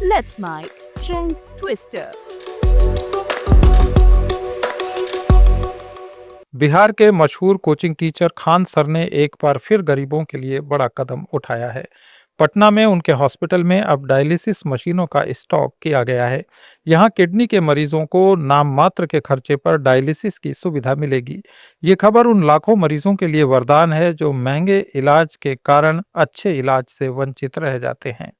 Let's My Trend Twister. Bihar के मशहूर coaching teacher Khan sir ने एक बार फिर गरीबों के लिए बड़ा कदम उठाया है। पटना में उनके हॉस्पिटल में अब डायलिसिस मशीनों का स्टॉक किया गया है। यहां किडनी के मरीजों को नाम मात्र के खर्चे पर डायलिसिस की सुविधा मिलेगी। ये खबर उन लाखों मरीजों के लिए वरदान है जो महंगे इलाज के कारण अच्छे इलाज से वंचित रह जाते हैं।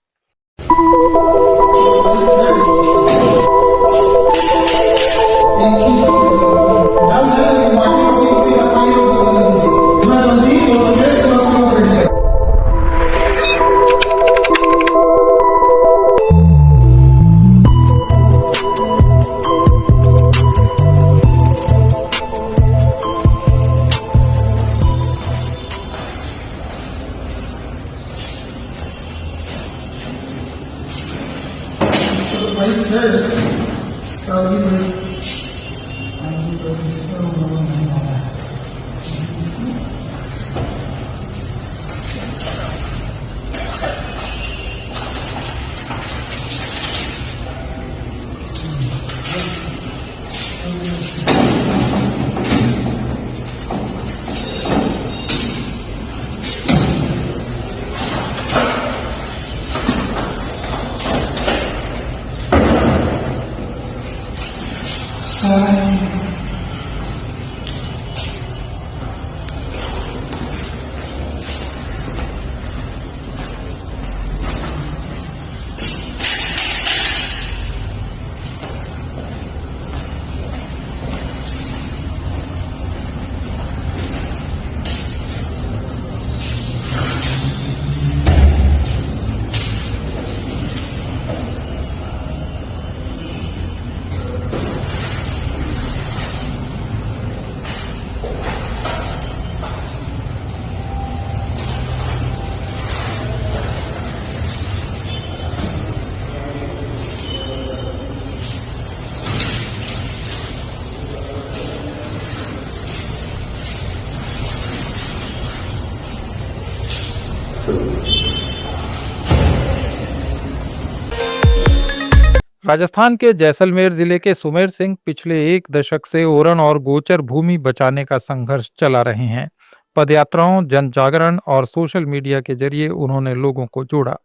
राजस्थान के जैसलमेर जिले के सुमेर सिंह पिछले एक दशक से ओरण और गोचर भूमि बचाने का संघर्ष चला रहे हैं। पदयात्राओं, जन जागरण और सोशल मीडिया के जरिए उन्होंने लोगों को जोड़ा।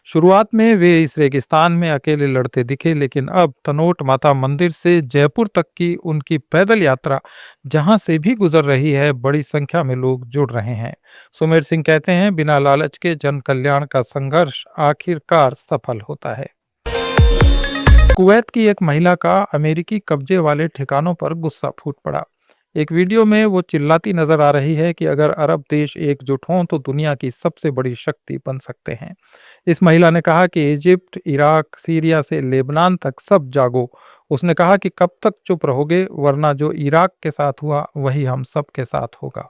शुरुआत में वे इस रेगिस्तान में अकेले लड़ते दिखे, लेकिन अब तनोट माता मंदिर से जयपुर तक की उनकी पैदल यात्रा जहां से भी गुजर रही है, बड़ी संख्या में लोग जुड़ रहे हैं। सुमेर सिंह कहते हैं, बिना लालच के जन कल्याण का संघर्ष आखिरकार सफल होता है। कुवैत की एक महिला का अमेरिकी कब्जे वाले ठिकानों पर गुस्सा फूट पड़ा। एक वीडियो में वो चिल्लाती नजर आ रही है कि अगर अरब देश एकजुट हों तो दुनिया की सबसे बड़ी शक्ति बन सकते हैं। इस महिला ने कहा कि इजिप्ट, इराक, सीरिया से लेबनान तक सब जागो। उसने कहा कि कब तक चुप रहोगे, वरना जो इराक के साथ हुआ वही हम सब के साथ होगा।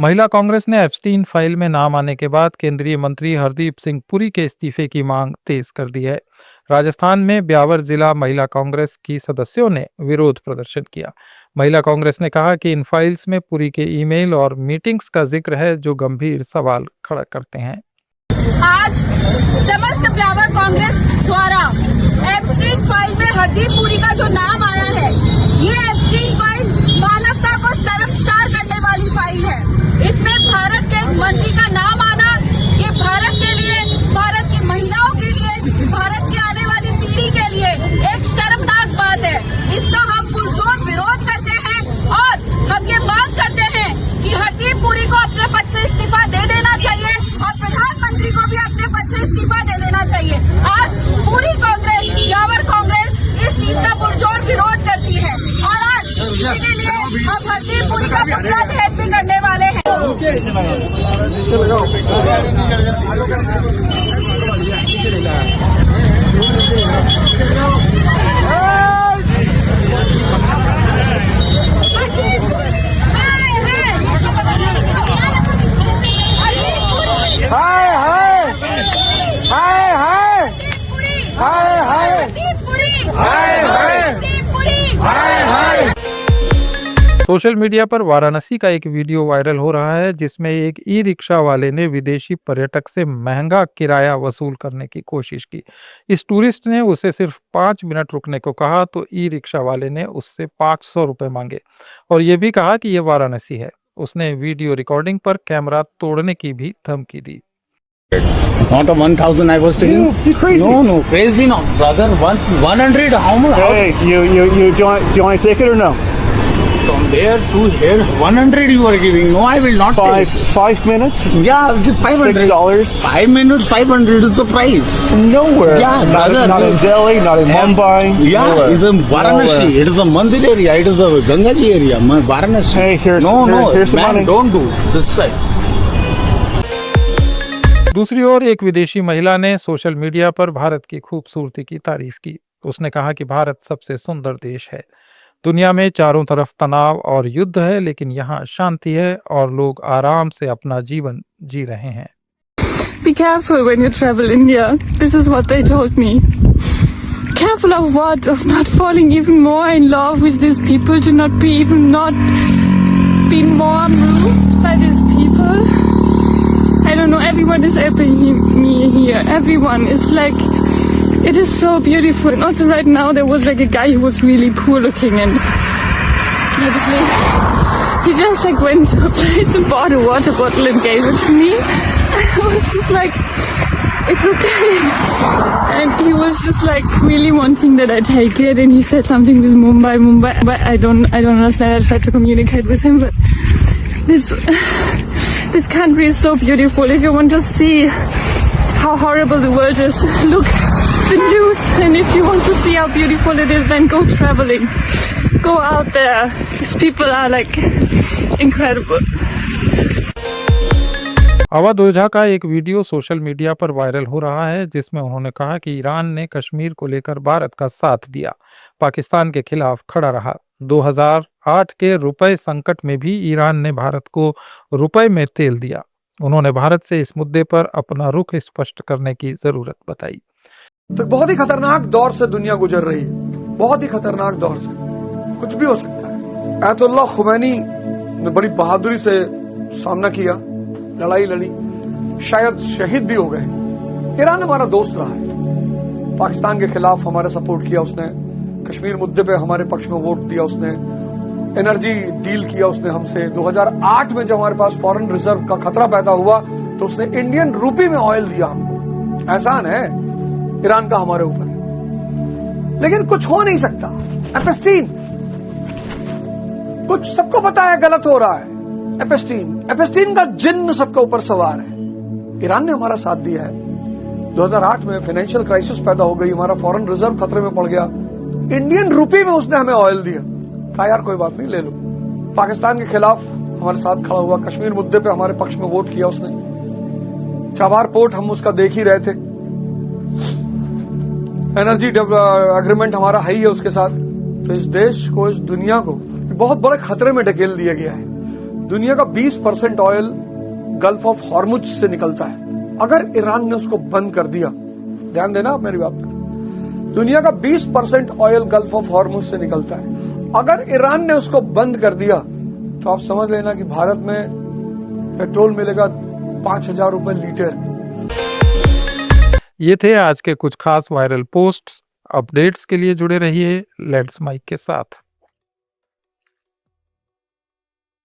महिला कांग्रेस ने एप्स्टीन फाइल में नाम आने के बाद केंद्रीय मंत्री हरदीप सिंह पुरी के इस्तीफे की मांग तेज कर दी है। राजस्थान में ब्यावर जिला महिला कांग्रेस की सदस्यों ने विरोध प्रदर्शन किया। महिला कांग्रेस ने कहा कि इन फाइल्स में पुरी के ईमेल और मीटिंग्स का जिक्र है जो गंभीर सवाल खड़ा करते हैं। आज समस्त ब्यावर कांग्रेस द्वारा एप्स्टीन फाइल में हरदीप पुरी का जो नाम आया है, ये एप्स्टीन फाइल मानवता को शर्मसार करने वाली फाइल है। मंत्री का नाम आना ये भारत के लिए, भारत की महिलाओं के लिए, भारत की आने वाली पीढ़ी के लिए एक शर्मनाक बात है। इसका हम पुरजोर विरोध करते हैं और हम ये मांग करते हैं कि हरदीप पुरी को अपने पद से इस्तीफा दे देना चाहिए और प्रधानमंत्री को भी अपने पद से इस्तीफा दे देना चाहिए। आज पूरी कांग्रेस, यावर कांग्रेस इस चीज का पुरजोर विरोध करती है और आज इसी के लिए हम हरदीप पुरी का पुतला दहन भी करने वाले हैं। सोशल मीडिया पर वाराणसी का एक वीडियो वायरल हो रहा है जिसमें एक ई रिक्शा वाले ने विदेशी पर्यटक से महंगा किराया वसूल करने की कोशिश की। इस टूरिस्ट ने उसे सिर्फ 5 मिनट रुकने को कहा तो ई रिक्शा वाले ने उससे 500 रुपए मांगे और ये भी कहा कि ये वाराणसी है। उसने वीडियो रिकॉर्डिंग पर कैमरा तोड़ने की भी धमकी दी। Not a 1,000 I was taking. You crazy? No, crazy not, brother. 100. How much? Hey, you do you want to take it or no? From there to here, 100 you are giving. No, I will not take. 5 minutes? Yeah, just 500. $6. 5 minutes, 500 is the price. Nowhere. Yeah, not brother. in Delhi, not in Mumbai. Yeah, nowhere. it's in Varanasi. Nowhere. It is a Mandir area. It is a Gangaji area. Varanasi. Hey, here's here's some man, money. don't do this side. दूसरी ओर एक विदेशी महिला ने social media पर भारत की खूबसूरती की तारीफ की। उसने कहा कि भारत सबसे सुंदर देश है। दुनिया में चारों तरफ तनाव और युद्ध है, लेकिन यहाँ शांति है और लोग आराम से अपना जीवन जी रहे हैं। Be careful when you travel India. This is what they told me. Careful of what? Of not falling even more in love with these people, to not be more moved by these people. I don't know, everyone is helping me here. Everyone is like, it is so beautiful. And also right now there was like a guy who was really poor looking and actually he just like went to a place and bought a water bottle and gave it to me. I was just like, it's okay. And he was just like really wanting that I take it, and he said something with Mumbai. But I don't understand. I tried to communicate with him, but this country is so beautiful. If you want to see how horrible the world is, look the news. And if you want to see how beautiful it is, then go traveling. Go out there. These people are like incredible. Awadh ओझा का एक video social media पर viral हो रहा है जिसमें उन्होंने कहा कि ईरान ने कश्मीर को लेकर भारत का साथ दिया, पाकिस्तान के खिलाफ खड़ा रहा। 2008 के रुपए संकट में भी ईरान ने भारत को रुपए में तेल दिया। उन्होंने भारत से इस मुद्दे पर अपना रुख स्पष्ट करने की जरूरत बताई। तो बहुत ही खतरनाक दौर से दुनिया गुजर रही है, बहुत ही खतरनाक दौर से, कुछ भी हो सकता है। अयतुल्लाह खुमैनी ने बड़ी बहादुरी से सामना किया, लड़ाई लड़ी, शायद शहीद भी हो गए। ईरान हमारा दोस्त रहा है, पाकिस्तान के खिलाफ हमारा सपोर्ट किया उसने, कश्मीर मुद्दे पे हमारे पक्ष में वोट दिया उसने, एनर्जी डील किया उसने हमसे। 2008 में जब हमारे पास फॉरेन रिजर्व का खतरा पैदा हुआ तो उसने इंडियन रूपी में ऑयल दिया हमको। एहसान है ईरान का हमारे ऊपर, लेकिन कुछ हो नहीं सकता। एपेस्टीन, कुछ सबको पता है गलत हो रहा है। एपेस्टीन का जिन्न सबके ऊपर सवार है। ईरान ने हमारा साथ दिया है। 2008 में फाइनेंशियल क्राइसिस पैदा हो गई, हमारा फॉरेन रिजर्व खतरे में पड़ गया, इंडियन रूपी में उसने हमें ऑयल दिया। कहा यार कोई बात नहीं, ले लो। पाकिस्तान के खिलाफ हमारे साथ खड़ा हुआ, कश्मीर मुद्दे पे हमारे पक्ष में वोट किया उसने। चाबार पोर्ट हम उसका देख ही रहे थे, एनर्जी एग्रीमेंट हमारा है ही है उसके साथ। तो इस देश को, इस दुनिया को बहुत बड़े खतरे में ढकेल दिया गया है। दुनिया का 20% ऑयल गल्फ ऑफ हॉर्मुज से निकलता है। अगर ईरान ने उसको बंद कर दिया, ध्यान देना आप मेरी बात पर, दुनिया का 20% ऑयल गल्फ ऑफ हॉर्मुज से निकलता है। अगर ईरान ने उसको बंद कर दिया तो आप समझ लेना कि भारत में पेट्रोल मिलेगा 5,000 रुपए लीटर। ये थे आज के कुछ खास वायरल पोस्ट्स। अपडेट्स के लिए जुड़े रहिए लेट्स माइक के साथ।